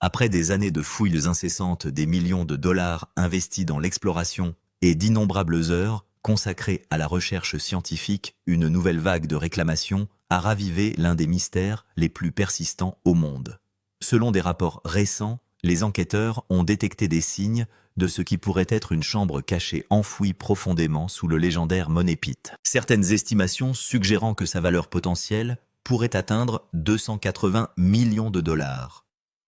Après des années de fouilles incessantes, des millions de dollars investis dans l'exploration et d'innombrables heures consacrées à la recherche scientifique, une nouvelle vague de réclamations a ravivé l'un des mystères les plus persistants au monde. Selon des rapports récents, les enquêteurs ont détecté des signes de ce qui pourrait être une chambre cachée enfouie profondément sous le légendaire Money Pit. Certaines estimations suggérant que sa valeur potentielle pourrait atteindre 280 millions de dollars.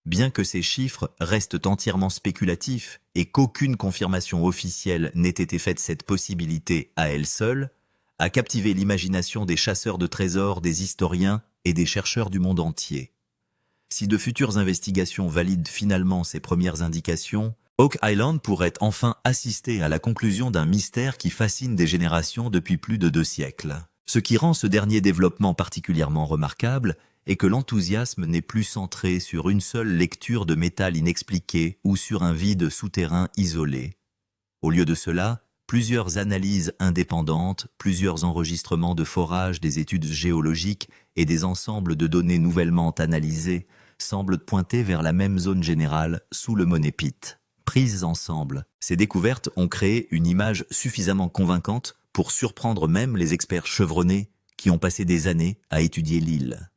Bien que ces chiffres restent entièrement spéculatifs et qu'aucune confirmation officielle n'ait été faite, cette possibilité à elle seule a captivé l'imagination des chasseurs de trésors, des historiens et des chercheurs du monde entier. Si de futures investigations valident finalement ces premières indications, Oak Island pourrait enfin assister à la conclusion d'un mystère qui fascine des générations depuis plus de 2 siècles. Ce qui rend ce dernier développement particulièrement remarquable est que l'enthousiasme n'est plus centré sur une seule lecture de métal inexpliqué ou sur un vide souterrain isolé. Au lieu de cela, plusieurs analyses indépendantes, plusieurs enregistrements de forage, des études géologiques et des ensembles de données nouvellement analysées semblent pointer vers la même zone générale sous le Money Pit. Prises ensemble, ces découvertes ont créé une image suffisamment convaincante pour surprendre même les experts chevronnés qui ont passé des années à étudier l'île.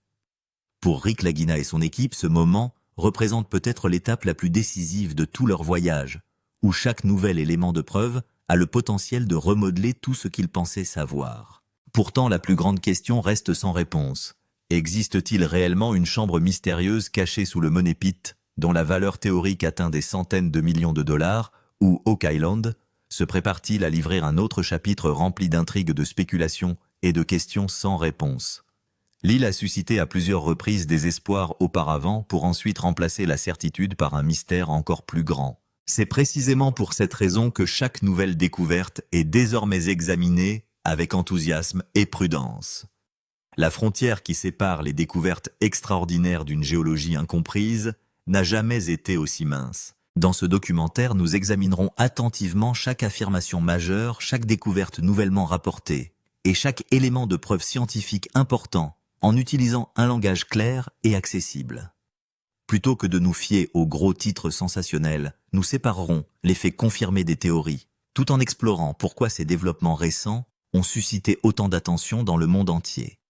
Pour Rick Lagina et son équipe, ce moment représente peut-être l'étape la plus décisive de tout leur voyage, où chaque nouvel élément de preuve a le potentiel de remodeler tout ce qu'ils pensaient savoir. Pourtant, la plus grande question reste sans réponse. Existe-t-il réellement une chambre mystérieuse cachée sous le Money Pit, dont la valeur théorique atteint des centaines de millions de dollars, ou Oak Island se prépare-t-il à livrer un autre chapitre rempli d'intrigues, de spéculations et de questions sans réponse? L'île a suscité à plusieurs reprises des espoirs auparavant pour ensuite remplacer la certitude par un mystère encore plus grand. C'est précisément pour cette raison que chaque nouvelle découverte est désormais examinée avec enthousiasme et prudence. La frontière qui sépare les découvertes extraordinaires d'une géologie incomprise n'a jamais été aussi mince. Dans ce documentaire, nous examinerons attentivement chaque affirmation majeure, chaque découverte nouvellement rapportée, et chaque élément de preuve scientifique important, en utilisant un langage clair et accessible. Plutôt que de nous fier aux gros titres sensationnels, nous séparerons les faits confirmés des théories, tout en explorant pourquoi ces développements récents ont suscité autant d'attention dans le monde entier.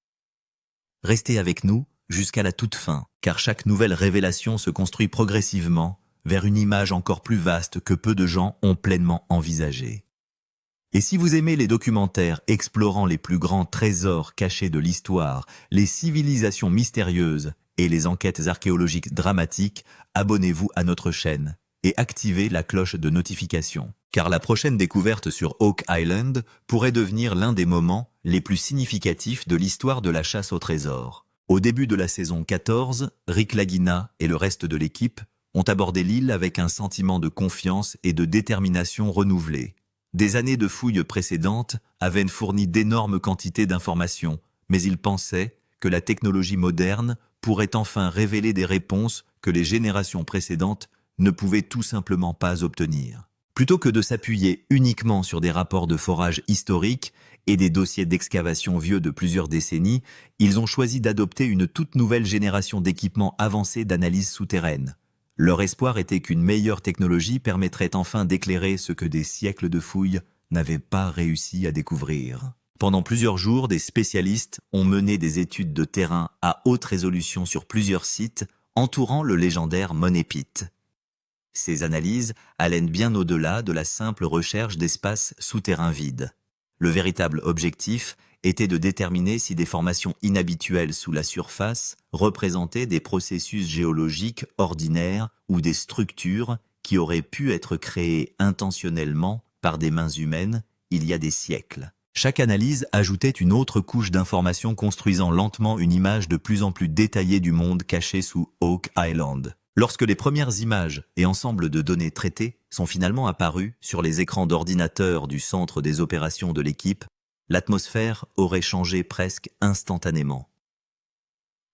Restez avec nous jusqu'à la toute fin, car chaque nouvelle révélation se construit progressivement vers une image encore plus vaste que peu de gens ont pleinement envisagée. Et si vous aimez les documentaires explorant les plus grands trésors cachés de l'histoire, les civilisations mystérieuses et les enquêtes archéologiques dramatiques, abonnez-vous à notre chaîne et activez la cloche de notification. Car la prochaine découverte sur Oak Island pourrait devenir l'un des moments les plus significatifs de l'histoire de la chasse au trésor. Au début de la saison 14, Rick Lagina et le reste de l'équipe ont abordé l'île avec un sentiment de confiance et de détermination renouvelé. Des années de fouilles précédentes avaient fourni d'énormes quantités d'informations, mais ils pensaient que la technologie moderne pourrait enfin révéler des réponses que les générations précédentes ne pouvaient tout simplement pas obtenir. Plutôt que de s'appuyer uniquement sur des rapports de forage historiques et des dossiers d'excavation vieux de plusieurs décennies, ils ont choisi d'adopter une toute nouvelle génération d'équipements avancés d'analyse souterraine. Leur espoir était qu'une meilleure technologie permettrait enfin d'éclairer ce que des siècles de fouilles n'avaient pas réussi à découvrir. Pendant plusieurs jours, des spécialistes ont mené des études de terrain à haute résolution sur plusieurs sites entourant le légendaire Money Pit. Ces analyses allaient bien au-delà de la simple recherche d'espaces souterrains vides. Le véritable objectif était de déterminer si des formations inhabituelles sous la surface représentaient des processus géologiques ordinaires ou des structures qui auraient pu être créées intentionnellement par des mains humaines il y a des siècles. Chaque analyse ajoutait une autre couche d'informations construisant lentement une image de plus en plus détaillée du monde caché sous Oak Island. Lorsque les premières images et ensembles de données traitées sont finalement apparus sur les écrans d'ordinateur du centre des opérations de l'équipe, l'atmosphère aurait changé presque instantanément.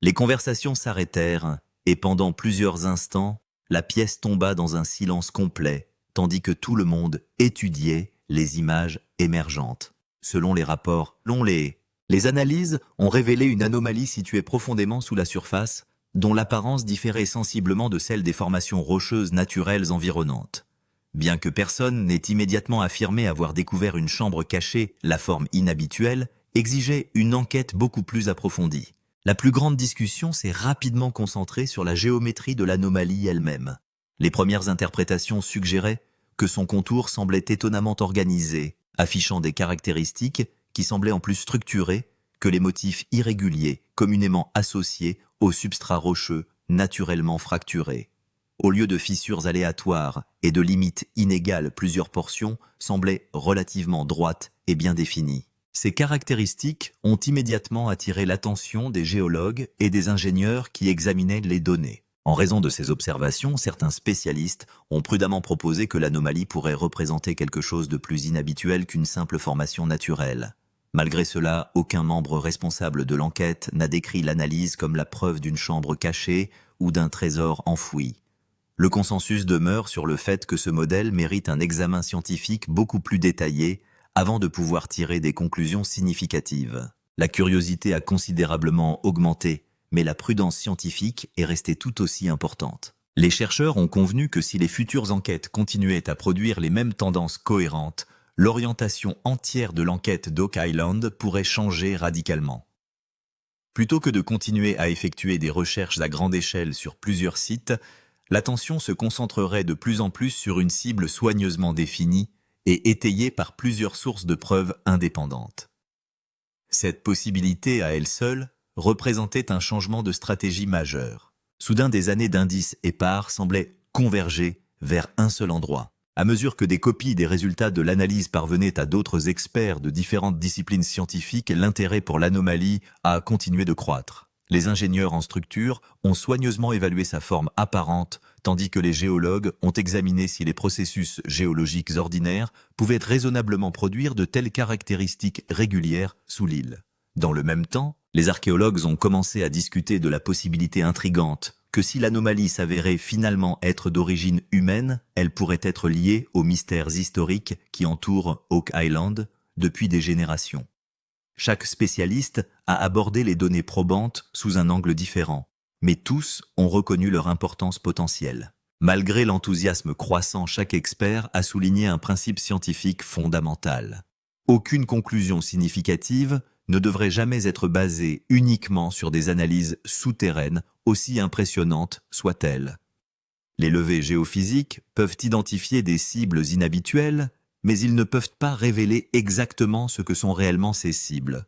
Les conversations s'arrêtèrent et pendant plusieurs instants, la pièce tomba dans un silence complet, tandis que tout le monde étudiait les images émergentes. Selon les rapports, les analyses ont révélé une anomalie située profondément sous la surface, dont l'apparence différait sensiblement de celle des formations rocheuses naturelles environnantes. Bien que personne n'ait immédiatement affirmé avoir découvert une chambre cachée, la forme inhabituelle exigeait une enquête beaucoup plus approfondie. La plus grande discussion s'est rapidement concentrée sur la géométrie de l'anomalie elle-même. Les premières interprétations suggéraient que son contour semblait étonnamment organisé, affichant des caractéristiques qui semblaient en plus structurées que les motifs irréguliers communément associés aux substrats rocheux naturellement fracturés. Au lieu de fissures aléatoires et de limites inégales, plusieurs portions semblaient relativement droites et bien définies. Ces caractéristiques ont immédiatement attiré l'attention des géologues et des ingénieurs qui examinaient les données. En raison de ces observations, certains spécialistes ont prudemment proposé que l'anomalie pourrait représenter quelque chose de plus inhabituel qu'une simple formation naturelle. Malgré cela, aucun membre responsable de l'enquête n'a décrit l'analyse comme la preuve d'une chambre cachée ou d'un trésor enfoui. Le consensus demeure sur le fait que ce modèle mérite un examen scientifique beaucoup plus détaillé avant de pouvoir tirer des conclusions significatives. La curiosité a considérablement augmenté, mais la prudence scientifique est restée tout aussi importante. Les chercheurs ont convenu que si les futures enquêtes continuaient à produire les mêmes tendances cohérentes, l'orientation entière de l'enquête d'Oak Island pourrait changer radicalement. Plutôt que de continuer à effectuer des recherches à grande échelle sur plusieurs sites, l'attention se concentrerait de plus en plus sur une cible soigneusement définie et étayée par plusieurs sources de preuves indépendantes. Cette possibilité à elle seule représentait un changement de stratégie majeur. Soudain, des années d'indices épars semblaient converger vers un seul endroit. À mesure que des copies des résultats de l'analyse parvenaient à d'autres experts de différentes disciplines scientifiques, l'intérêt pour l'anomalie a continué de croître. Les ingénieurs en structure ont soigneusement évalué sa forme apparente, tandis que les géologues ont examiné si les processus géologiques ordinaires pouvaient raisonnablement produire de telles caractéristiques régulières sous l'île. Dans le même temps, les archéologues ont commencé à discuter de la possibilité intrigante que si l'anomalie s'avérait finalement être d'origine humaine, elle pourrait être liée aux mystères historiques qui entourent Oak Island depuis des générations. Chaque spécialiste a abordé les données probantes sous un angle différent, mais tous ont reconnu leur importance potentielle. Malgré l'enthousiasme croissant, chaque expert a souligné un principe scientifique fondamental. Aucune conclusion significative ne devrait jamais être basée uniquement sur des analyses souterraines, aussi impressionnantes soient-elles. Les levées géophysiques peuvent identifier des cibles inhabituelles, mais ils ne peuvent pas révéler exactement ce que sont réellement ces cibles.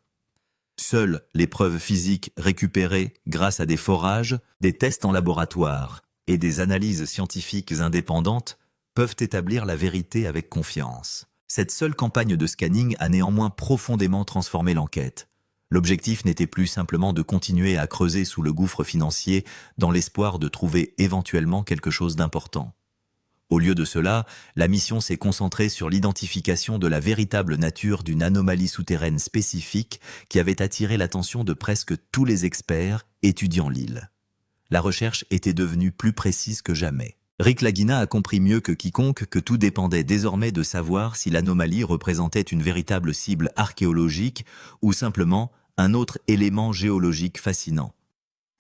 Seules les preuves physiques récupérées grâce à des forages, des tests en laboratoire et des analyses scientifiques indépendantes peuvent établir la vérité avec confiance. Cette seule campagne de scanning a néanmoins profondément transformé l'enquête. L'objectif n'était plus simplement de continuer à creuser sous le gouffre financier dans l'espoir de trouver éventuellement quelque chose d'important. Au lieu de cela, la mission s'est concentrée sur l'identification de la véritable nature d'une anomalie souterraine spécifique qui avait attiré l'attention de presque tous les experts étudiant l'île. La recherche était devenue plus précise que jamais. Rick Lagina a compris mieux que quiconque que tout dépendait désormais de savoir si l'anomalie représentait une véritable cible archéologique ou simplement un autre élément géologique fascinant.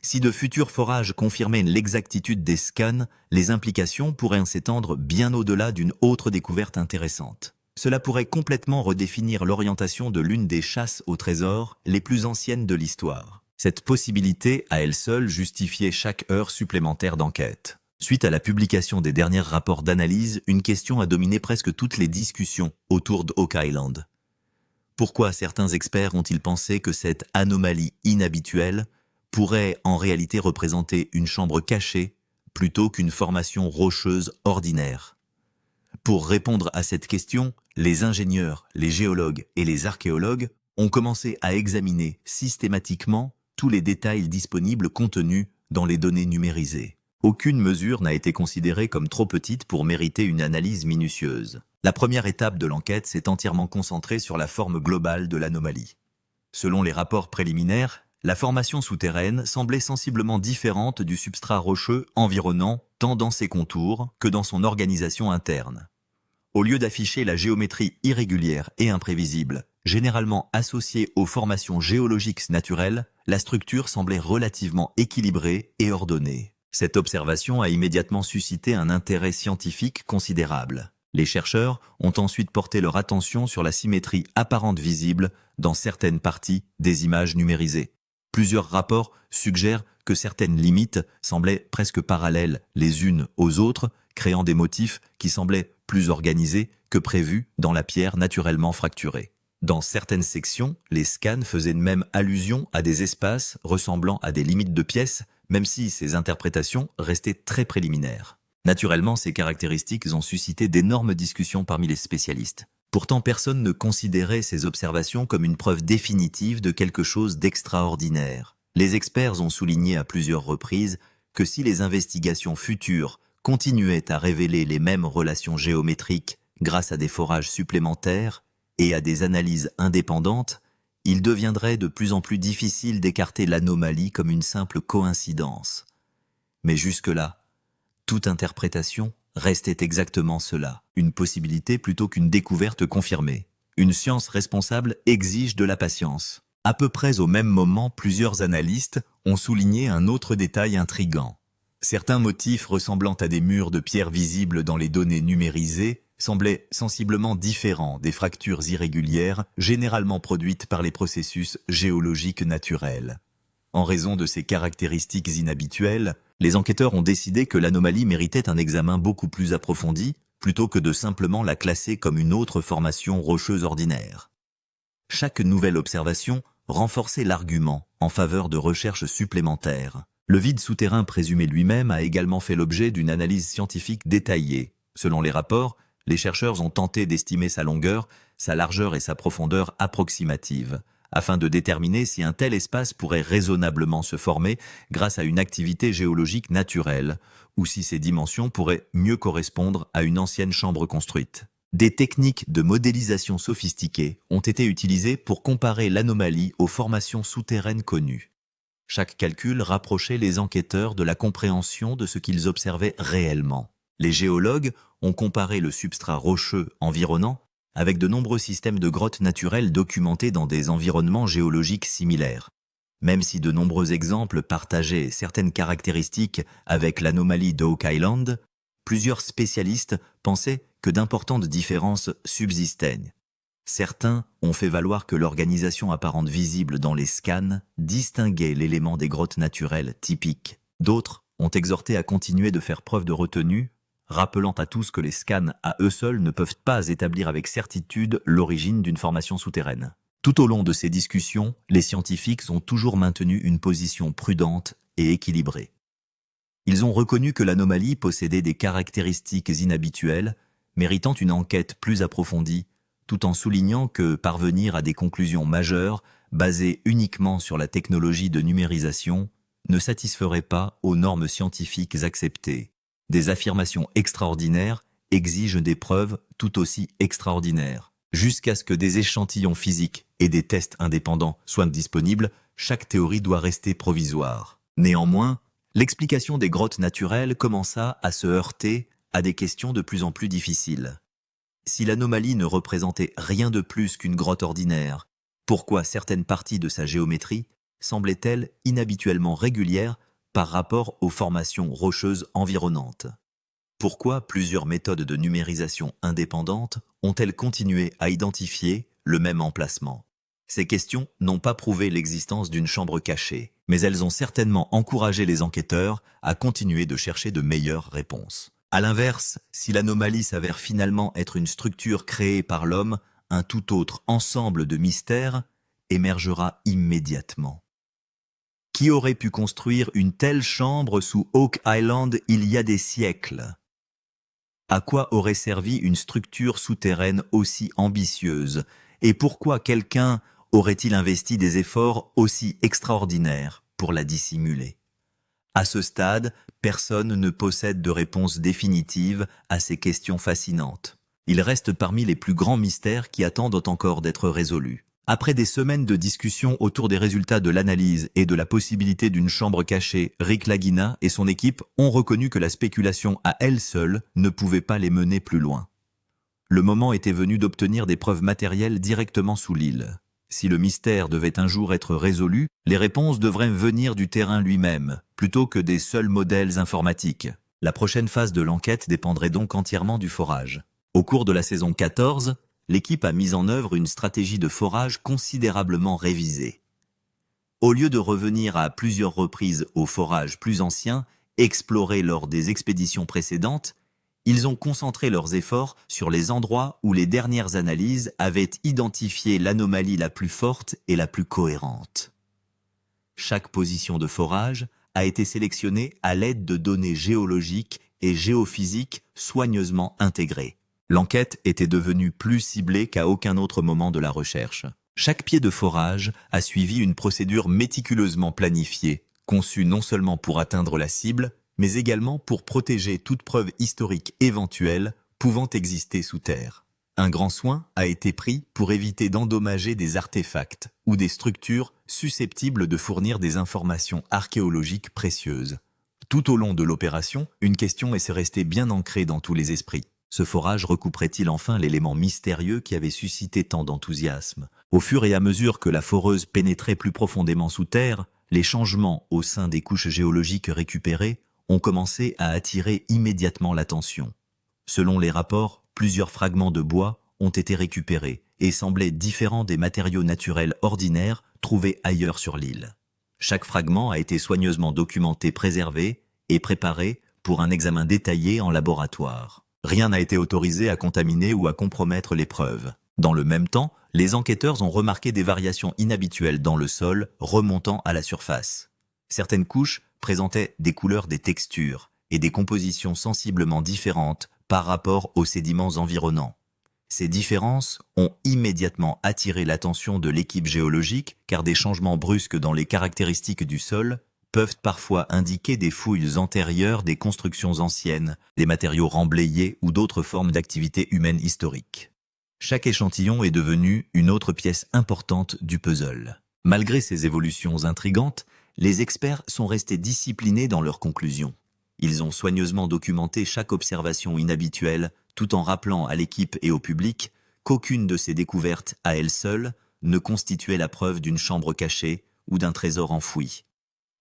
Si de futurs forages confirmaient l'exactitude des scans, les implications pourraient s'étendre bien au-delà d'une autre découverte intéressante. Cela pourrait complètement redéfinir l'orientation de l'une des chasses au trésor les plus anciennes de l'histoire. Cette possibilité, à elle seule, justifiait chaque heure supplémentaire d'enquête. Suite à la publication des derniers rapports d'analyse, une question a dominé presque toutes les discussions autour d'Oak Island. Pourquoi certains experts ont-ils pensé que cette anomalie inhabituelle pourrait en réalité représenter une chambre cachée plutôt qu'une formation rocheuse ordinaire? Pour répondre à cette question, les ingénieurs, les géologues et les archéologues ont commencé à examiner systématiquement tous les détails disponibles contenus dans les données numérisées. Aucune mesure n'a été considérée comme trop petite pour mériter une analyse minutieuse. La première étape de l'enquête s'est entièrement concentrée sur la forme globale de l'anomalie. Selon les rapports préliminaires, la formation souterraine semblait sensiblement différente du substrat rocheux environnant tant dans ses contours que dans son organisation interne. Au lieu d'afficher la géométrie irrégulière et imprévisible, généralement associée aux formations géologiques naturelles, la structure semblait relativement équilibrée et ordonnée. Cette observation a immédiatement suscité un intérêt scientifique considérable. Les chercheurs ont ensuite porté leur attention sur la symétrie apparente visible dans certaines parties des images numérisées. Plusieurs rapports suggèrent que certaines limites semblaient presque parallèles les unes aux autres, créant des motifs qui semblaient plus organisés que prévus dans la pierre naturellement fracturée. Dans certaines sections, les scans faisaient même allusion à des espaces ressemblant à des limites de pièces, même si ces interprétations restaient très préliminaires. Naturellement, ces caractéristiques ont suscité d'énormes discussions parmi les spécialistes. Pourtant, personne ne considérait ces observations comme une preuve définitive de quelque chose d'extraordinaire. Les experts ont souligné à plusieurs reprises que si les investigations futures continuaient à révéler les mêmes relations géométriques grâce à des forages supplémentaires et à des analyses indépendantes, il deviendrait de plus en plus difficile d'écarter l'anomalie comme une simple coïncidence. Mais jusque-là, toute interprétation restait exactement cela, une possibilité plutôt qu'une découverte confirmée. Une science responsable exige de la patience. À peu près au même moment, plusieurs analystes ont souligné un autre détail intrigant. Certains motifs ressemblant à des murs de pierre visibles dans les données numérisées semblaient sensiblement différents des fractures irrégulières généralement produites par les processus géologiques naturels. En raison de ces caractéristiques inhabituelles, les enquêteurs ont décidé que l'anomalie méritait un examen beaucoup plus approfondi, plutôt que de simplement la classer comme une autre formation rocheuse ordinaire. Chaque nouvelle observation renforçait l'argument en faveur de recherches supplémentaires. Le vide souterrain présumé lui-même a également fait l'objet d'une analyse scientifique détaillée. Selon les rapports, les chercheurs ont tenté d'estimer sa longueur, sa largeur et sa profondeur approximatives, afin de déterminer si un tel espace pourrait raisonnablement se former grâce à une activité géologique naturelle, ou si ses dimensions pourraient mieux correspondre à une ancienne chambre construite. Des techniques de modélisation sophistiquées ont été utilisées pour comparer l'anomalie aux formations souterraines connues. Chaque calcul rapprochait les enquêteurs de la compréhension de ce qu'ils observaient réellement. Les géologues ont comparé le substrat rocheux environnant avec de nombreux systèmes de grottes naturelles documentés dans des environnements géologiques similaires. Même si de nombreux exemples partageaient certaines caractéristiques avec l'anomalie d'Oak Island, plusieurs spécialistes pensaient que d'importantes différences subsistaient. Certains ont fait valoir que l'organisation apparente visible dans les scans distinguait l'élément des grottes naturelles typiques. D'autres ont exhorté à continuer de faire preuve de retenue, rappelant à tous que les scans à eux seuls ne peuvent pas établir avec certitude l'origine d'une formation souterraine. Tout au long de ces discussions, les scientifiques ont toujours maintenu une position prudente et équilibrée. Ils ont reconnu que l'anomalie possédait des caractéristiques inhabituelles, méritant une enquête plus approfondie, tout en soulignant que parvenir à des conclusions majeures, basées uniquement sur la technologie de numérisation, ne satisferait pas aux normes scientifiques acceptées. Des affirmations extraordinaires exigent des preuves tout aussi extraordinaires. Jusqu'à ce que des échantillons physiques et des tests indépendants soient disponibles, chaque théorie doit rester provisoire. Néanmoins, l'explication des grottes naturelles commença à se heurter à des questions de plus en plus difficiles. Si l'anomalie ne représentait rien de plus qu'une grotte ordinaire, pourquoi certaines parties de sa géométrie semblaient-elles inhabituellement régulières par rapport aux formations rocheuses environnantes? Pourquoi plusieurs méthodes de numérisation indépendantes ont-elles continué à identifier le même emplacement? Ces questions n'ont pas prouvé l'existence d'une chambre cachée, mais elles ont certainement encouragé les enquêteurs à continuer de chercher de meilleures réponses. À l'inverse, si l'anomalie s'avère finalement être une structure créée par l'homme, un tout autre ensemble de mystères émergera immédiatement. Qui aurait pu construire une telle chambre sous Oak Island il y a des siècles? À quoi aurait servi une structure souterraine aussi ambitieuse? Et pourquoi quelqu'un aurait-il investi des efforts aussi extraordinaires pour la dissimuler? À ce stade, personne ne possède de réponse définitive à ces questions fascinantes. Ils restent parmi les plus grands mystères qui attendent encore d'être résolus. Après des semaines de discussions autour des résultats de l'analyse et de la possibilité d'une chambre cachée, Rick Lagina et son équipe ont reconnu que la spéculation à elle seule ne pouvait pas les mener plus loin. Le moment était venu d'obtenir des preuves matérielles directement sous l'île. Si le mystère devait un jour être résolu, les réponses devraient venir du terrain lui-même, plutôt que des seuls modèles informatiques. La prochaine phase de l'enquête dépendrait donc entièrement du forage. Au cours de la saison 14, l'équipe a mis en œuvre une stratégie de forage considérablement révisée. Au lieu de revenir à plusieurs reprises au forage plus ancien, exploré lors des expéditions précédentes, ils ont concentré leurs efforts sur les endroits où les dernières analyses avaient identifié l'anomalie la plus forte et la plus cohérente. Chaque position de forage a été sélectionnée à l'aide de données géologiques et géophysiques soigneusement intégrées. L'enquête était devenue plus ciblée qu'à aucun autre moment de la recherche. Chaque pied de forage a suivi une procédure méticuleusement planifiée, conçue non seulement pour atteindre la cible, mais également pour protéger toute preuve historique éventuelle pouvant exister sous terre. Un grand soin a été pris pour éviter d'endommager des artefacts ou des structures susceptibles de fournir des informations archéologiques précieuses. Tout au long de l'opération, une question est restée bien ancrée dans tous les esprits. Ce forage recouperait-il enfin l'élément mystérieux qui avait suscité tant d'enthousiasme? Au fur et à mesure que la foreuse pénétrait plus profondément sous terre, les changements au sein des couches géologiques récupérées ont commencé à attirer immédiatement l'attention. Selon les rapports, plusieurs fragments de bois ont été récupérés et semblaient différents des matériaux naturels ordinaires trouvés ailleurs sur l'île. Chaque fragment a été soigneusement documenté, préservé et préparé pour un examen détaillé en laboratoire. Rien n'a été autorisé à contaminer ou à compromettre les preuves. Dans le même temps, les enquêteurs ont remarqué des variations inhabituelles dans le sol remontant à la surface. Certaines couches présentaient des couleurs, des textures et des compositions sensiblement différentes par rapport aux sédiments environnants. Ces différences ont immédiatement attiré l'attention de l'équipe géologique car des changements brusques dans les caractéristiques du sol peuvent parfois indiquer des fouilles antérieures des constructions anciennes, des matériaux remblayés ou d'autres formes d'activité humaine historique. Chaque échantillon est devenu une autre pièce importante du puzzle. Malgré ces évolutions intrigantes, les experts sont restés disciplinés dans leurs conclusions. Ils ont soigneusement documenté chaque observation inhabituelle, tout en rappelant à l'équipe et au public qu'aucune de ces découvertes, à elles seules, ne constituait la preuve d'une chambre cachée ou d'un trésor enfoui.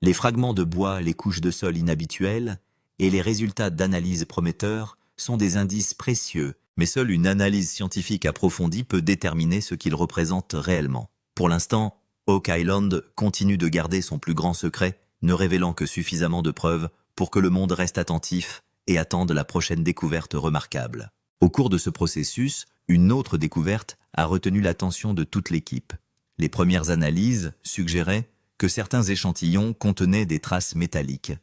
Les fragments de bois, les couches de sol inhabituelles et les résultats d'analyses prometteurs sont des indices précieux, mais seule une analyse scientifique approfondie peut déterminer ce qu'ils représentent réellement. Pour l'instant, Oak Island continue de garder son plus grand secret, ne révélant que suffisamment de preuves pour que le monde reste attentif et attende la prochaine découverte remarquable. Au cours de ce processus, une autre découverte a retenu l'attention de toute l'équipe. Les premières analyses suggéraient que certains échantillons contenaient des traces métalliques.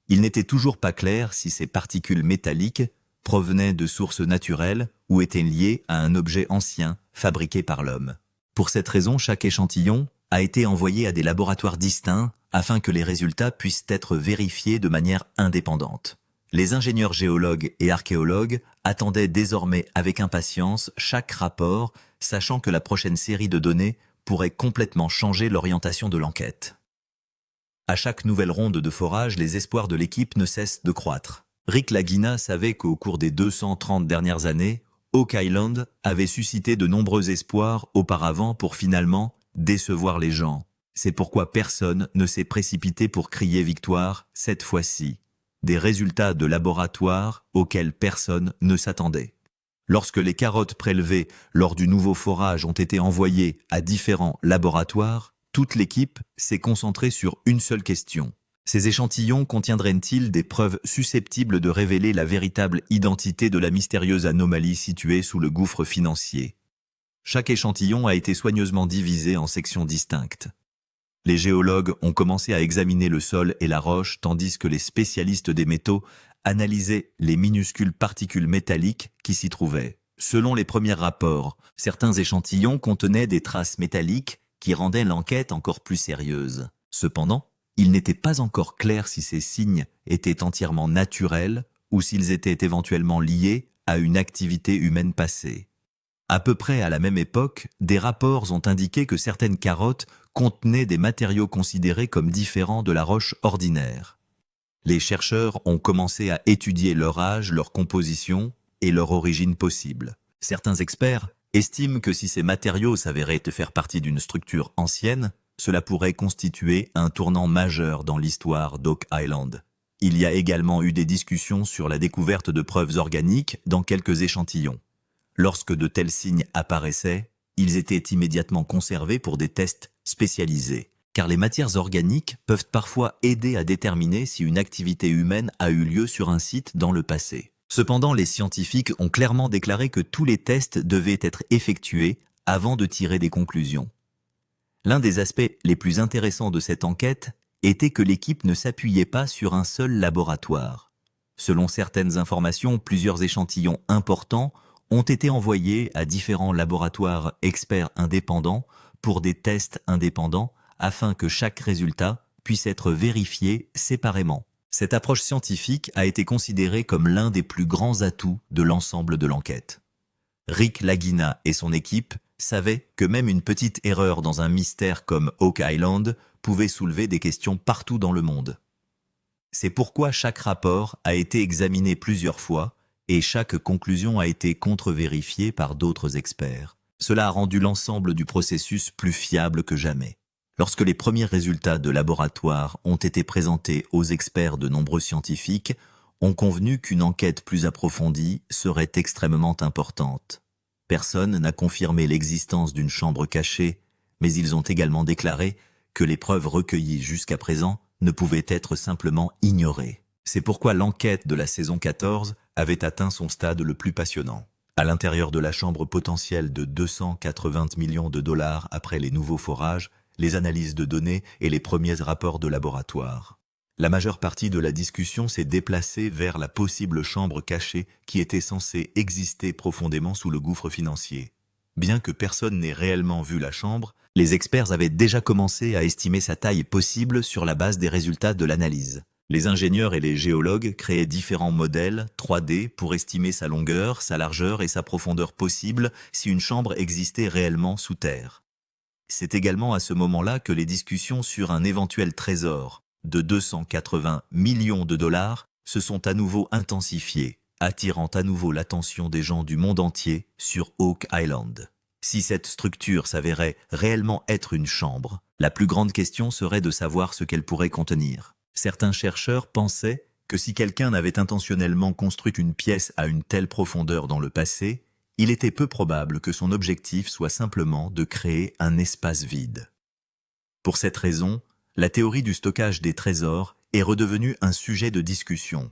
Il n'était toujours pas clair si ces particules métalliques provenaient de sources naturelles ou étaient liées à un objet ancien fabriqué par l'homme. Pour cette raison, chaque échantillon a été envoyé à des laboratoires distincts afin que les résultats puissent être vérifiés de manière indépendante. Les ingénieurs géologues et archéologues attendaient désormais avec impatience chaque rapport, sachant que la prochaine série de données pourrait complètement changer l'orientation de l'enquête. À chaque nouvelle ronde de forage, les espoirs de l'équipe ne cessent de croître. Rick Lagina savait qu'au cours des 230 dernières années, Oak Island avait suscité de nombreux espoirs auparavant pour finalement décevoir les gens. C'est pourquoi personne ne s'est précipité pour crier victoire cette fois-ci. Des résultats de laboratoire auxquels personne ne s'attendait. Lorsque les carottes prélevées lors du nouveau forage ont été envoyées à différents laboratoires, toute l'équipe s'est concentrée sur une seule question. Ces échantillons contiendraient-ils des preuves susceptibles de révéler la véritable identité de la mystérieuse anomalie située sous le gouffre financier? Chaque échantillon a été soigneusement divisé en sections distinctes. Les géologues ont commencé à examiner le sol et la roche tandis que les spécialistes des métaux analysaient les minuscules particules métalliques qui s'y trouvaient. Selon les premiers rapports, certains échantillons contenaient des traces métalliques qui rendaient l'enquête encore plus sérieuse. Cependant, il n'était pas encore clair si ces signes étaient entièrement naturels ou s'ils étaient éventuellement liés à une activité humaine passée. À peu près à la même époque, des rapports ont indiqué que certaines carottes contenaient des matériaux considérés comme différents de la roche ordinaire. Les chercheurs ont commencé à étudier leur âge, leur composition et leur origine possible. Certains experts estiment que si ces matériaux s'avéraient faire partie d'une structure ancienne, cela pourrait constituer un tournant majeur dans l'histoire d'Oak Island. Il y a également eu des discussions sur la découverte de preuves organiques dans quelques échantillons. Lorsque de tels signes apparaissaient, ils étaient immédiatement conservés pour des tests spécialisés, car les matières organiques peuvent parfois aider à déterminer si une activité humaine a eu lieu sur un site dans le passé. Cependant, les scientifiques ont clairement déclaré que tous les tests devaient être effectués avant de tirer des conclusions. L'un des aspects les plus intéressants de cette enquête était que l'équipe ne s'appuyait pas sur un seul laboratoire. Selon certaines informations, plusieurs échantillons importants ont été envoyés à différents laboratoires experts indépendants pour des tests indépendants afin que chaque résultat puisse être vérifié séparément. Cette approche scientifique a été considérée comme l'un des plus grands atouts de l'ensemble de l'enquête. Rick Lagina et son équipe savaient que même une petite erreur dans un mystère comme Oak Island pouvait soulever des questions partout dans le monde. C'est pourquoi chaque rapport a été examiné plusieurs fois et chaque conclusion a été contre-vérifiée par d'autres experts. Cela a rendu l'ensemble du processus plus fiable que jamais. Lorsque les premiers résultats de laboratoire ont été présentés aux experts, de nombreux scientifiques ont convenu qu'une enquête plus approfondie serait extrêmement importante. Personne n'a confirmé l'existence d'une chambre cachée, mais ils ont également déclaré que les preuves recueillies jusqu'à présent ne pouvaient être simplement ignorées. C'est pourquoi l'enquête de la saison 14 avait atteint son stade le plus passionnant. À l'intérieur de la chambre potentielle de 280 millions de dollars après les nouveaux forages, les analyses de données et les premiers rapports de laboratoire. La majeure partie de la discussion s'est déplacée vers la possible chambre cachée qui était censée exister profondément sous le gouffre financier. Bien que personne n'ait réellement vu la chambre, les experts avaient déjà commencé à estimer sa taille possible sur la base des résultats de l'analyse. Les ingénieurs et les géologues créaient différents modèles 3D pour estimer sa longueur, sa largeur et sa profondeur possible si une chambre existait réellement sous terre. C'est également à ce moment-là que les discussions sur un éventuel trésor de 280 millions de dollars se sont à nouveau intensifiées, attirant à nouveau l'attention des gens du monde entier sur Oak Island. Si cette structure s'avérait réellement être une chambre, la plus grande question serait de savoir ce qu'elle pourrait contenir. Certains chercheurs pensaient que si quelqu'un avait intentionnellement construit une pièce à une telle profondeur dans le passé, il était peu probable que son objectif soit simplement de créer un espace vide. Pour cette raison, la théorie du stockage des trésors est redevenue un sujet de discussion.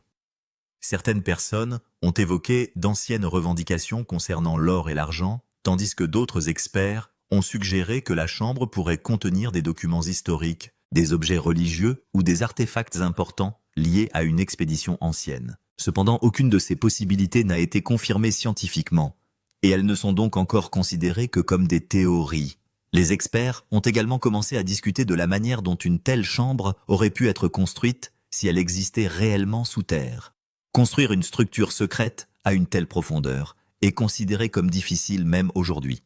Certaines personnes ont évoqué d'anciennes revendications concernant l'or et l'argent, tandis que d'autres experts ont suggéré que la chambre pourrait contenir des documents historiques, des objets religieux ou des artefacts importants liés à une expédition ancienne. Cependant, aucune de ces possibilités n'a été confirmée scientifiquement, et elles ne sont donc encore considérées que comme des théories. Les experts ont également commencé à discuter de la manière dont une telle chambre aurait pu être construite si elle existait réellement sous terre. Construire une structure secrète à une telle profondeur est considéré comme difficile même aujourd'hui.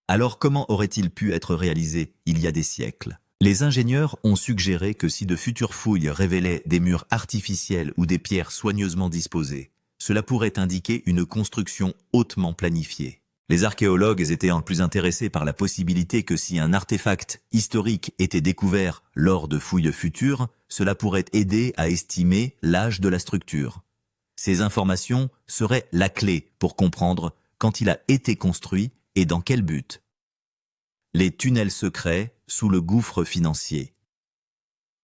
Alors comment aurait-il pu être réalisé il y a des siècles ? Les ingénieurs ont suggéré que si de futures fouilles révélaient des murs artificiels ou des pierres soigneusement disposées, cela pourrait indiquer une construction hautement planifiée. Les archéologues étaient en plus intéressés par la possibilité que si un artefact historique était découvert lors de fouilles futures, cela pourrait aider à estimer l'âge de la structure. Ces informations seraient la clé pour comprendre quand il a été construit et dans quel but. Les tunnels secrets sous le gouffre financier.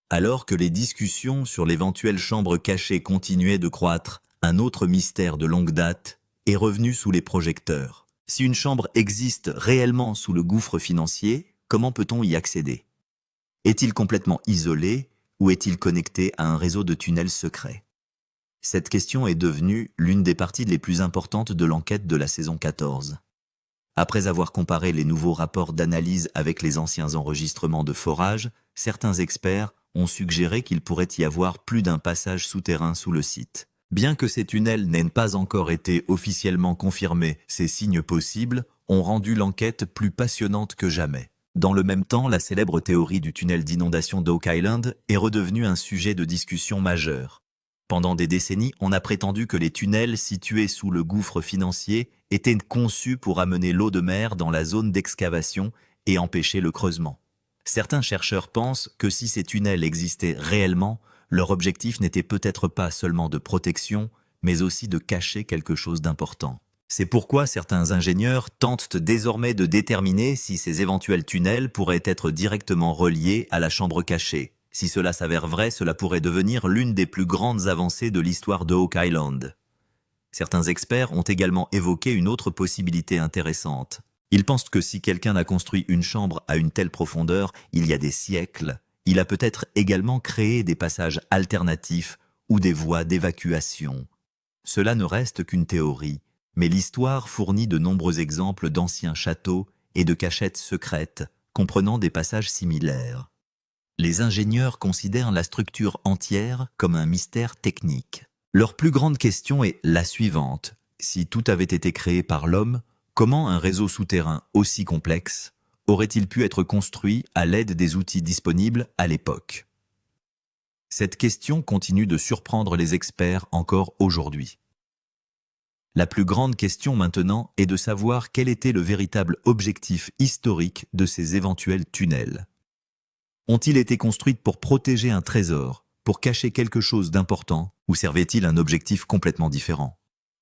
Alors que les discussions sur l'éventuelle chambre cachée continuaient de croître, un autre mystère de longue date est revenu sous les projecteurs. Si une chambre existe réellement sous le gouffre financier, comment peut-on y accéder ? Est-il complètement isolé ou est-il connecté à un réseau de tunnels secrets ? Cette question est devenue l'une des parties les plus importantes de l'enquête de la saison 14. Après avoir comparé les nouveaux rapports d'analyse avec les anciens enregistrements de forage, certains experts ont suggéré qu'il pourrait y avoir plus d'un passage souterrain sous le site. Bien que ces tunnels n'aient pas encore été officiellement confirmés, ces signes possibles ont rendu l'enquête plus passionnante que jamais. Dans le même temps, la célèbre théorie du tunnel d'inondation d'Oak Island est redevenue un sujet de discussion majeur. Pendant des décennies, on a prétendu que les tunnels situés sous le gouffre financier étaient conçus pour amener l'eau de mer dans la zone d'excavation et empêcher le creusement. Certains chercheurs pensent que si ces tunnels existaient réellement, leur objectif n'était peut-être pas seulement de protection, mais aussi de cacher quelque chose d'important. C'est pourquoi certains ingénieurs tentent désormais de déterminer si ces éventuels tunnels pourraient être directement reliés à la chambre cachée. Si cela s'avère vrai, cela pourrait devenir l'une des plus grandes avancées de l'histoire de Oak Island. Certains experts ont également évoqué une autre possibilité intéressante. Ils pensent que si quelqu'un a construit une chambre à une telle profondeur il y a des siècles, il a peut-être également créé des passages alternatifs ou des voies d'évacuation. Cela ne reste qu'une théorie, mais l'histoire fournit de nombreux exemples d'anciens châteaux et de cachettes secrètes comprenant des passages similaires. Les ingénieurs considèrent la structure entière comme un mystère technique. Leur plus grande question est la suivante. Si tout avait été créé par l'homme, comment un réseau souterrain aussi complexe aurait-il pu être construit à l'aide des outils disponibles à l'époque? Cette question continue de surprendre les experts encore aujourd'hui. La plus grande question maintenant est de savoir quel était le véritable objectif historique de ces éventuels tunnels. Ont-ils été construits pour protéger un trésor, pour cacher quelque chose d'important, ou servaient-ils un objectif complètement différent?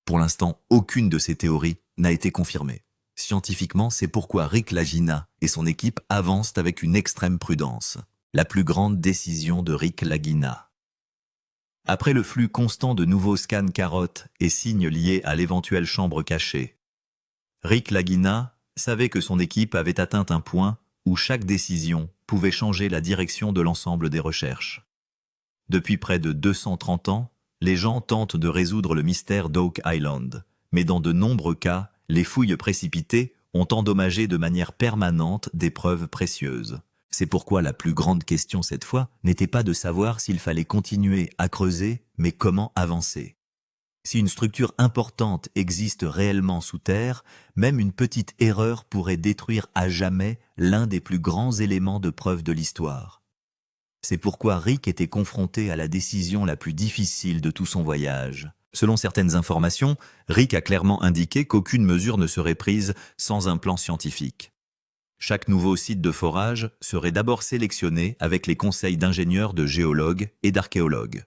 Pour l'instant, aucune de ces théories n'a été confirmée. Scientifiquement, c'est pourquoi Rick Lagina et son équipe avancent avec une extrême prudence. La plus grande décision de Rick Lagina. Après le flux constant de nouveaux scans carottes et signes liés à l'éventuelle chambre cachée, Rick Lagina savait que son équipe avait atteint un point où chaque décision pouvait changer la direction de l'ensemble des recherches. Depuis près de 230 ans, les gens tentent de résoudre le mystère d'Oak Island, mais dans de nombreux cas, les fouilles précipitées ont endommagé de manière permanente des preuves précieuses. C'est pourquoi la plus grande question cette fois n'était pas de savoir s'il fallait continuer à creuser, mais comment avancer. Si une structure importante existe réellement sous terre, même une petite erreur pourrait détruire à jamais l'un des plus grands éléments de preuve de l'histoire. C'est pourquoi Rick était confronté à la décision la plus difficile de tout son voyage. Selon certaines informations, Rick a clairement indiqué qu'aucune mesure ne serait prise sans un plan scientifique. Chaque nouveau site de forage serait d'abord sélectionné avec les conseils d'ingénieurs, de géologues et d'archéologues.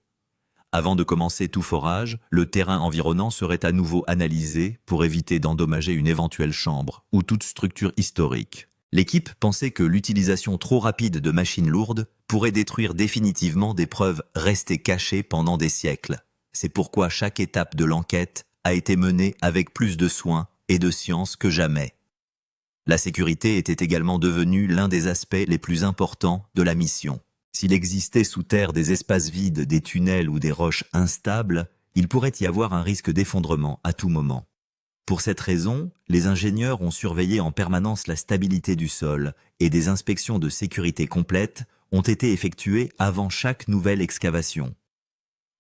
Avant de commencer tout forage, le terrain environnant serait à nouveau analysé pour éviter d'endommager une éventuelle chambre ou toute structure historique. L'équipe pensait que l'utilisation trop rapide de machines lourdes pourrait détruire définitivement des preuves restées cachées pendant des siècles. C'est pourquoi chaque étape de l'enquête a été menée avec plus de soin et de science que jamais. La sécurité était également devenue l'un des aspects les plus importants de la mission. S'il existait sous terre des espaces vides, des tunnels ou des roches instables, il pourrait y avoir un risque d'effondrement à tout moment. Pour cette raison, les ingénieurs ont surveillé en permanence la stabilité du sol et des inspections de sécurité complètes ont été effectuées avant chaque nouvelle excavation.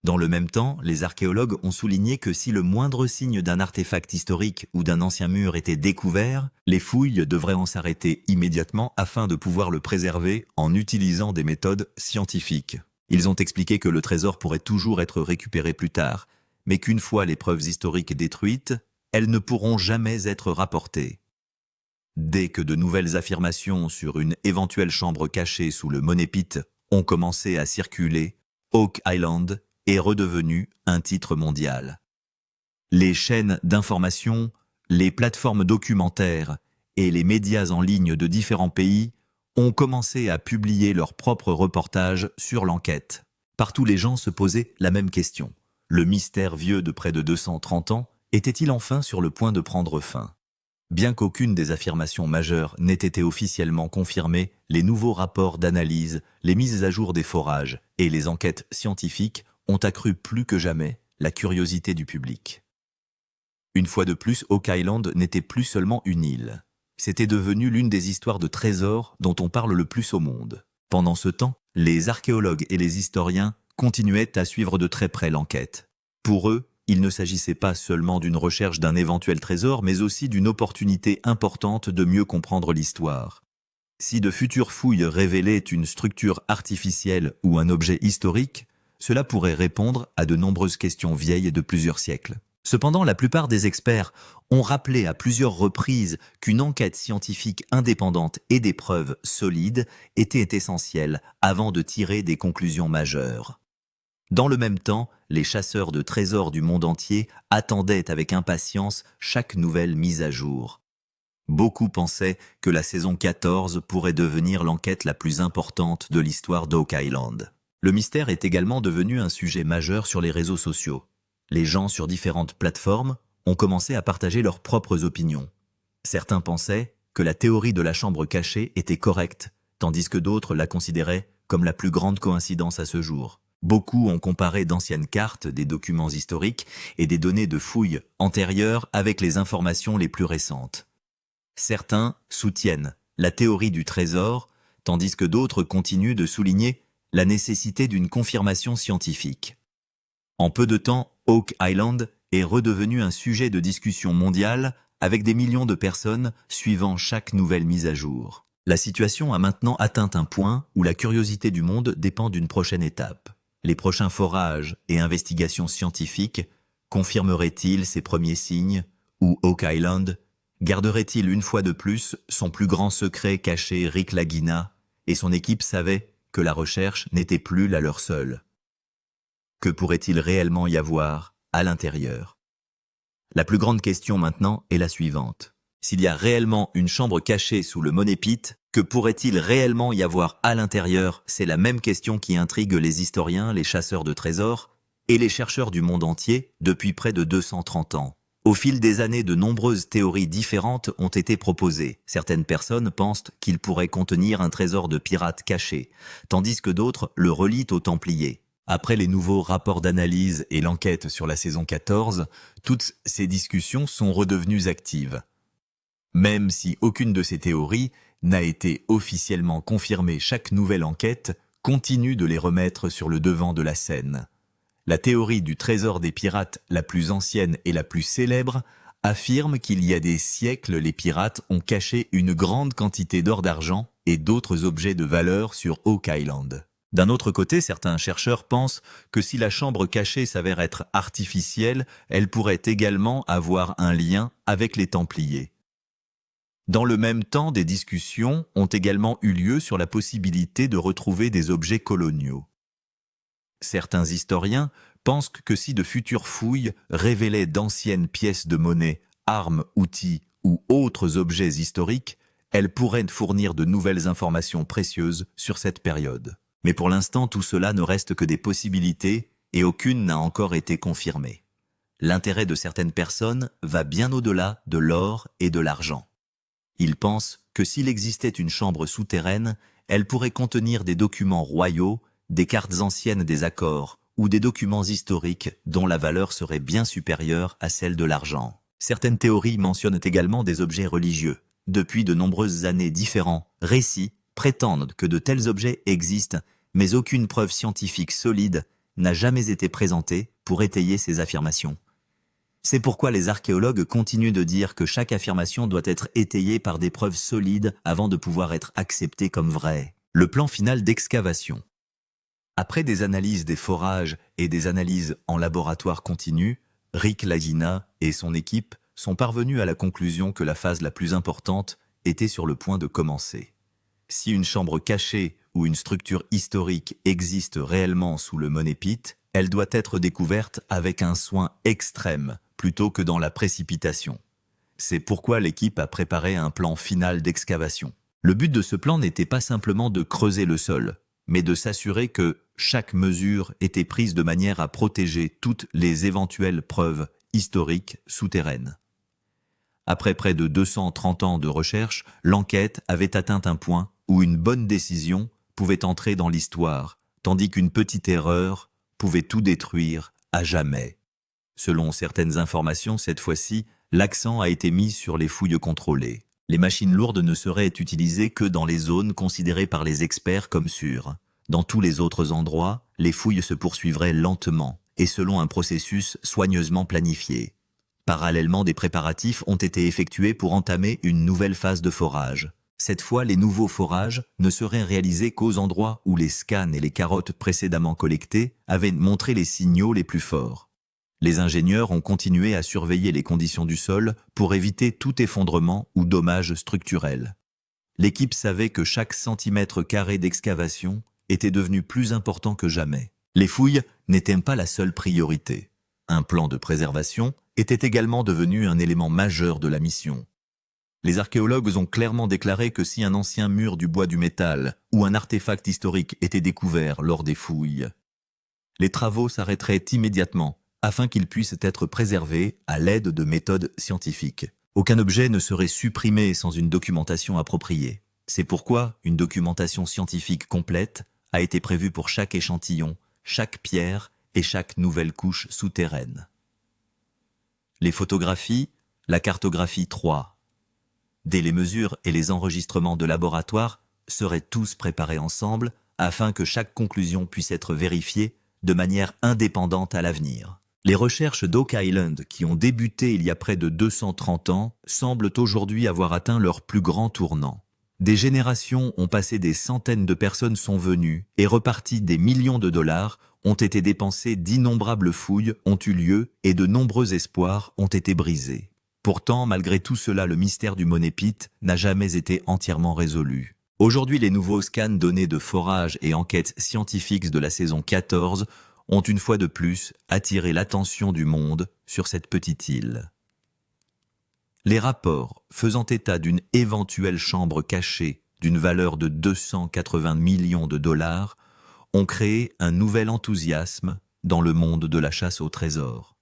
Dans le même temps, les archéologues ont souligné que si le moindre signe d'un artefact historique ou d'un ancien mur était découvert, les fouilles devraient en s'arrêter immédiatement afin de pouvoir le préserver en utilisant des méthodes scientifiques. Ils ont expliqué que le trésor pourrait toujours être récupéré plus tard, mais qu'une fois les preuves historiques détruites, elles ne pourront jamais être rapportées. Dès que de nouvelles affirmations sur une éventuelle chambre cachée sous le Money Pit ont commencé à circuler, Oak Island est redevenu un titre mondial. Les chaînes d'information, les plateformes documentaires et les médias en ligne de différents pays ont commencé à publier leurs propres reportages sur l'enquête. Partout les gens se posaient la même question. Le mystère vieux de près de 230 ans était-il enfin sur le point de prendre fin? Bien qu'aucune des affirmations majeures n'ait été officiellement confirmée, les nouveaux rapports d'analyse, les mises à jour des forages et les enquêtes scientifiques ont accru plus que jamais la curiosité du public. Une fois de plus, Oak Island n'était plus seulement une île. C'était devenu l'une des histoires de trésors dont on parle le plus au monde. Pendant ce temps, les archéologues et les historiens continuaient à suivre de très près l'enquête. Pour eux, il ne s'agissait pas seulement d'une recherche d'un éventuel trésor, mais aussi d'une opportunité importante de mieux comprendre l'histoire. Si de futures fouilles révélaient une structure artificielle ou un objet historique, Cela pourrait répondre à de nombreuses questions vieilles de plusieurs siècles. Cependant, la plupart des experts ont rappelé à plusieurs reprises qu'une enquête scientifique indépendante et des preuves solides étaient essentielles avant de tirer des conclusions majeures. Dans le même temps, les chasseurs de trésors du monde entier attendaient avec impatience chaque nouvelle mise à jour. Beaucoup pensaient que la saison 14 pourrait devenir l'enquête la plus importante de l'histoire d'Oak Island. Le mystère est également devenu un sujet majeur sur les réseaux sociaux. Les gens sur différentes plateformes ont commencé à partager leurs propres opinions. Certains pensaient que la théorie de la chambre cachée était correcte, tandis que d'autres la considéraient comme la plus grande coïncidence à ce jour. Beaucoup ont comparé d'anciennes cartes, des documents historiques et des données de fouilles antérieures avec les informations les plus récentes. Certains soutiennent la théorie du trésor, tandis que d'autres continuent de souligner la nécessité d'une confirmation scientifique. En peu de temps, Oak Island est redevenu un sujet de discussion mondiale avec des millions de personnes suivant chaque nouvelle mise à jour. La situation a maintenant atteint un point où la curiosité du monde dépend d'une prochaine étape. Les prochains forages et investigations scientifiques confirmeraient-ils ces premiers signes ou Oak Island garderait-il une fois de plus son plus grand secret caché Rick Lagina et son équipe savait que la recherche n'était plus la leur seule? Que pourrait-il réellement y avoir à l'intérieur? La plus grande question maintenant est la suivante. S'il y a réellement une chambre cachée sous le Money Pit, que pourrait-il réellement y avoir à l'intérieur? C'est la même question qui intrigue les historiens, les chasseurs de trésors et les chercheurs du monde entier depuis près de 230 ans. Au fil des années, de nombreuses théories différentes ont été proposées. Certaines personnes pensent qu'il pourrait contenir un trésor de pirates caché, tandis que d'autres le relient aux Templiers. Après les nouveaux rapports d'analyse et l'enquête sur la saison 14, toutes ces discussions sont redevenues actives. Même si aucune de ces théories n'a été officiellement confirmée, chaque nouvelle enquête continue de les remettre sur le devant de la scène. La théorie du trésor des pirates, la plus ancienne et la plus célèbre, affirme qu'il y a des siècles, les pirates ont caché une grande quantité d'or, d'argent et d'autres objets de valeur sur Oak Island. D'un autre côté, certains chercheurs pensent que si la chambre cachée s'avère être artificielle, elle pourrait également avoir un lien avec les Templiers. Dans le même temps, des discussions ont également eu lieu sur la possibilité de retrouver des objets coloniaux. Certains historiens pensent que si de futures fouilles révélaient d'anciennes pièces de monnaie, armes, outils ou autres objets historiques, elles pourraient fournir de nouvelles informations précieuses sur cette période. Mais pour l'instant, tout cela ne reste que des possibilités et aucune n'a encore été confirmée. L'intérêt de certaines personnes va bien au-delà de l'or et de l'argent. Ils pensent que s'il existait une chambre souterraine, elle pourrait contenir des documents royaux, des cartes anciennes des accords ou des documents historiques dont la valeur serait bien supérieure à celle de l'argent. Certaines théories mentionnent également des objets religieux. Depuis de nombreuses années, différents récits prétendent que de tels objets existent, mais aucune preuve scientifique solide n'a jamais été présentée pour étayer ces affirmations. C'est pourquoi les archéologues continuent de dire que chaque affirmation doit être étayée par des preuves solides avant de pouvoir être acceptée comme vraie. Le plan final d'excavation. Après des analyses des forages et des analyses en laboratoire continu, Rick Lagina et son équipe sont parvenus à la conclusion que la phase la plus importante était sur le point de commencer. Si une chambre cachée ou une structure historique existe réellement sous le Money Pit, elle doit être découverte avec un soin extrême plutôt que dans la précipitation. C'est pourquoi l'équipe a préparé un plan final d'excavation. Le but de ce plan n'était pas simplement de creuser le sol, mais de s'assurer que chaque mesure était prise de manière à protéger toutes les éventuelles preuves historiques souterraines. Après près de 230 ans de recherche, l'enquête avait atteint un point où une bonne décision pouvait entrer dans l'histoire, tandis qu'une petite erreur pouvait tout détruire à jamais. Selon certaines informations, cette fois-ci, l'accent a été mis sur les fouilles contrôlées. Les machines lourdes ne seraient utilisées que dans les zones considérées par les experts comme sûres. Dans tous les autres endroits, les fouilles se poursuivraient lentement et selon un processus soigneusement planifié. Parallèlement, des préparatifs ont été effectués pour entamer une nouvelle phase de forage. Cette fois, les nouveaux forages ne seraient réalisés qu'aux endroits où les scans et les carottes précédemment collectées avaient montré les signaux les plus forts. Les ingénieurs ont continué à surveiller les conditions du sol pour éviter tout effondrement ou dommage structurel. L'équipe savait que chaque centimètre carré d'excavation était devenu plus important que jamais. Les fouilles n'étaient pas la seule priorité. Un plan de préservation était également devenu un élément majeur de la mission. Les archéologues ont clairement déclaré que si un ancien mur du bois du métal ou un artefact historique était découvert lors des fouilles, les travaux s'arrêteraient immédiatement afin qu'ils puissent être préservés à l'aide de méthodes scientifiques. Aucun objet ne serait supprimé sans une documentation appropriée. C'est pourquoi une documentation scientifique complète a été prévue pour chaque échantillon, chaque pierre et chaque nouvelle couche souterraine. Les photographies, la cartographie 3. Dès les mesures et les enregistrements de laboratoire seraient tous préparés ensemble afin que chaque conclusion puisse être vérifiée de manière indépendante à l'avenir. Les recherches d'Oak Island, qui ont débuté il y a près de 230 ans, semblent aujourd'hui avoir atteint leur plus grand tournant. Des générations ont passé, des centaines de personnes sont venues et reparties, des millions de dollars ont été dépensés, d'innombrables fouilles ont eu lieu et de nombreux espoirs ont été brisés. Pourtant, malgré tout cela, le mystère du Money Pit n'a jamais été entièrement résolu. Aujourd'hui, les nouveaux scans, données de forage et enquêtes scientifiques de la saison 14 ont une fois de plus attiré l'attention du monde sur cette petite île. Les rapports faisant état d'une éventuelle chambre cachée d'une valeur de 280 millions de dollars ont créé un nouvel enthousiasme dans le monde de la chasse au trésor.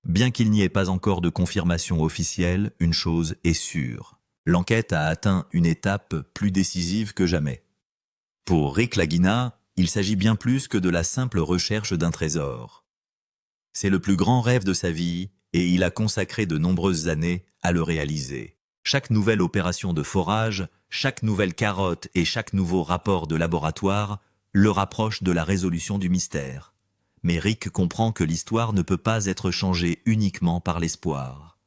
Bien qu'il n'y ait pas encore de confirmation officielle, une chose est sûre. L'enquête a atteint une étape plus décisive que jamais. Pour Rick Lagina, il s'agit bien plus que de la simple recherche d'un trésor. C'est le plus grand rêve de sa vie et il a consacré de nombreuses années à le réaliser. Chaque nouvelle opération de forage, chaque nouvelle carotte et chaque nouveau rapport de laboratoire le rapproche de la résolution du mystère. Mais Rick comprend que l'histoire ne peut pas être changée uniquement par l'espoir.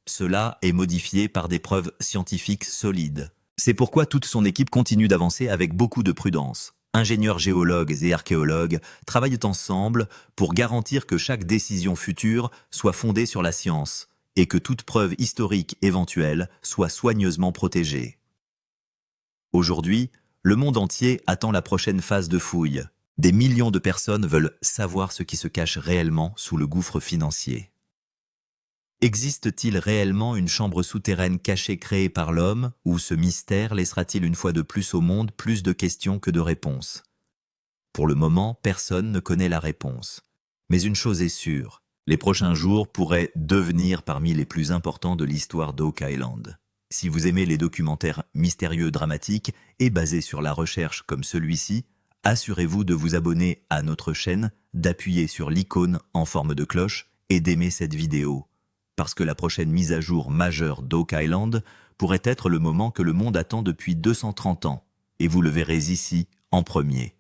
Cela est modifié par des preuves scientifiques solides. C'est pourquoi toute son équipe continue d'avancer avec beaucoup de prudence. Ingénieurs géologues et archéologues travaillent ensemble pour garantir que chaque décision future soit fondée sur la science et que toute preuve historique éventuelle soit soigneusement protégée. Aujourd'hui, le monde entier attend la prochaine phase de fouille. Des millions de personnes veulent savoir ce qui se cache réellement sous le gouffre financier. Existe-t-il réellement une chambre souterraine cachée créée par l'homme, ou ce mystère laissera-t-il une fois de plus au monde plus de questions que de réponses? Pour le moment, personne ne connaît la réponse. Mais une chose est sûre, les prochains jours pourraient devenir parmi les plus importants de l'histoire d'Oak Island. Si vous aimez les documentaires mystérieux dramatiques et basés sur la recherche comme celui-ci, assurez-vous de vous abonner à notre chaîne, d'appuyer sur l'icône en forme de cloche et d'aimer cette vidéo. Parce que la prochaine mise à jour majeure d'Oak Island pourrait être le moment que le monde attend depuis 230 ans, et vous le verrez ici en premier.